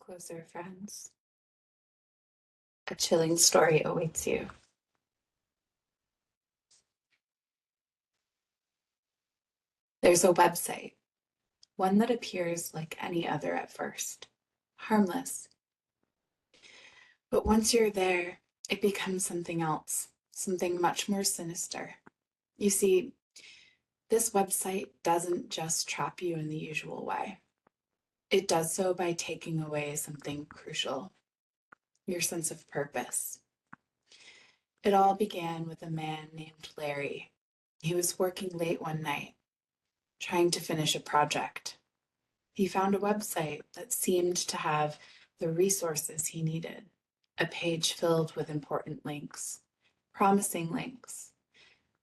closer, friends. A chilling story awaits you. There's a website, one that appears like any other at first, harmless. But once you're there, it becomes something else, something much more sinister. You see, this website doesn't just trap you in the usual way. It does so by taking away something crucial, your sense of purpose. It all began with a man named Larry. He was working late one night, trying to finish a project. He found a website that seemed to have the resources he needed, a page filled with important links, promising links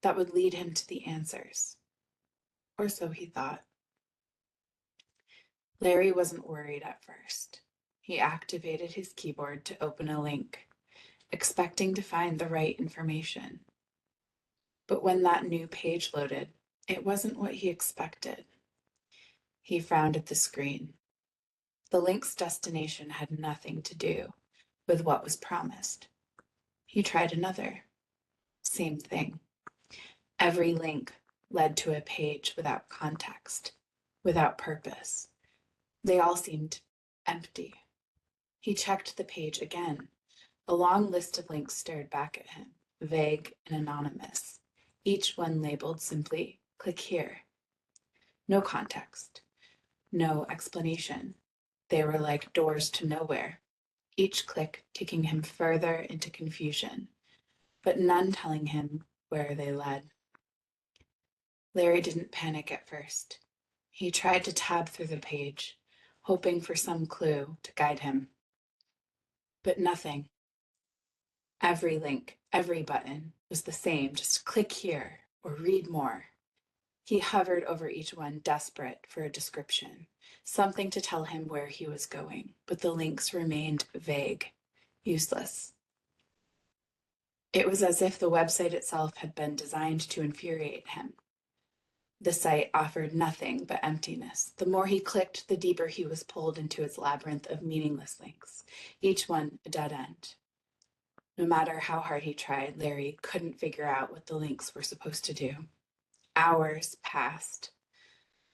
that would lead him to the answers. Or so he thought. Larry wasn't worried at first. He activated his keyboard to open a link, expecting to find the right information. But when that new page loaded, it wasn't what he expected. He frowned at the screen. The link's destination had nothing to do with what was promised. He tried another. Same thing. Every link led to a page without context, without purpose. They all seemed empty. He checked the page again. A long list of links stared back at him, vague and anonymous, each one labeled simply, "Click here." No context, no explanation. They were like doors to nowhere, each click taking him further into confusion, but none telling him where they led. Larry didn't panic at first. He tried to tab through the page, hoping for some clue to guide him. But nothing. Every link, every button was the same, just click here or read more. He hovered over each one, desperate for a description, something to tell him where he was going, but the links remained vague, useless. It was as if the website itself had been designed to infuriate him. The site offered nothing but emptiness. The more he clicked, the deeper he was pulled into its labyrinth of meaningless links, each one a dead end. No matter how hard he tried, Larry couldn't figure out what the links were supposed to do. Hours passed.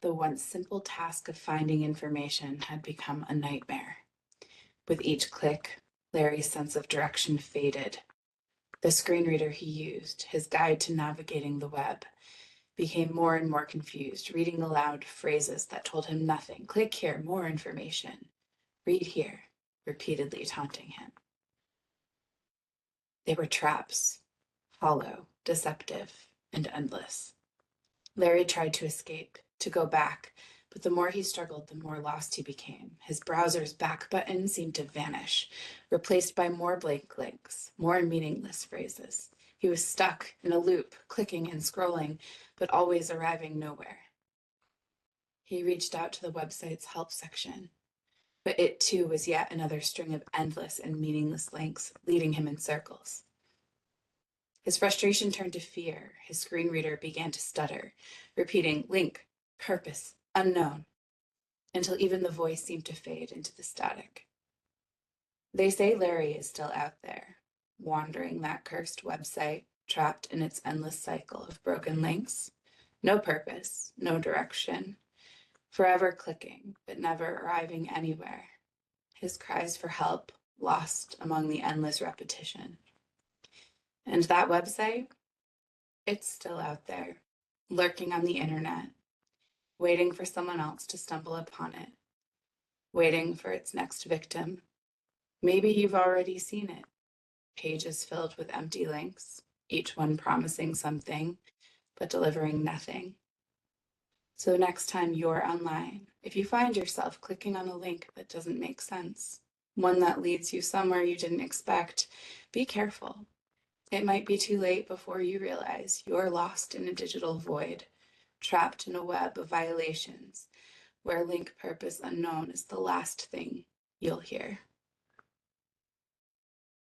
The once simple task of finding information had become a nightmare. With each click, Larry's sense of direction faded. The screen reader he used, his guide to navigating the web, became more and more confused, reading aloud phrases that told him nothing. Click here, more information. Read here, repeatedly taunting him. They were traps, hollow, deceptive, and endless. Larry tried to escape, to go back, but the more he struggled, the more lost he became. His browser's back button seemed to vanish, replaced by more blank links, more meaningless phrases. He was stuck in a loop, clicking and scrolling, but always arriving nowhere. He reached out to the website's help section, but it too was yet another string of endless and meaningless links, leading him in circles. His frustration turned to fear. His screen reader began to stutter, repeating link, purpose, unknown, until even the voice seemed to fade into the static. They say Larry is still out there, wandering that cursed website, trapped in its endless cycle of broken links. No purpose, no direction, forever clicking, but never arriving anywhere. His cries for help lost among the endless repetition. And that website, it's still out there, lurking on the internet, waiting for someone else to stumble upon it, waiting for its next victim. Maybe you've already seen it. Pages filled with empty links, each one promising something, but delivering nothing. So next time you're online, if you find yourself clicking on a link that doesn't make sense, one that leads you somewhere you didn't expect, be careful. It might be too late before you realize you're lost in a digital void, trapped in a web of violations, where link purpose unknown is the last thing you'll hear.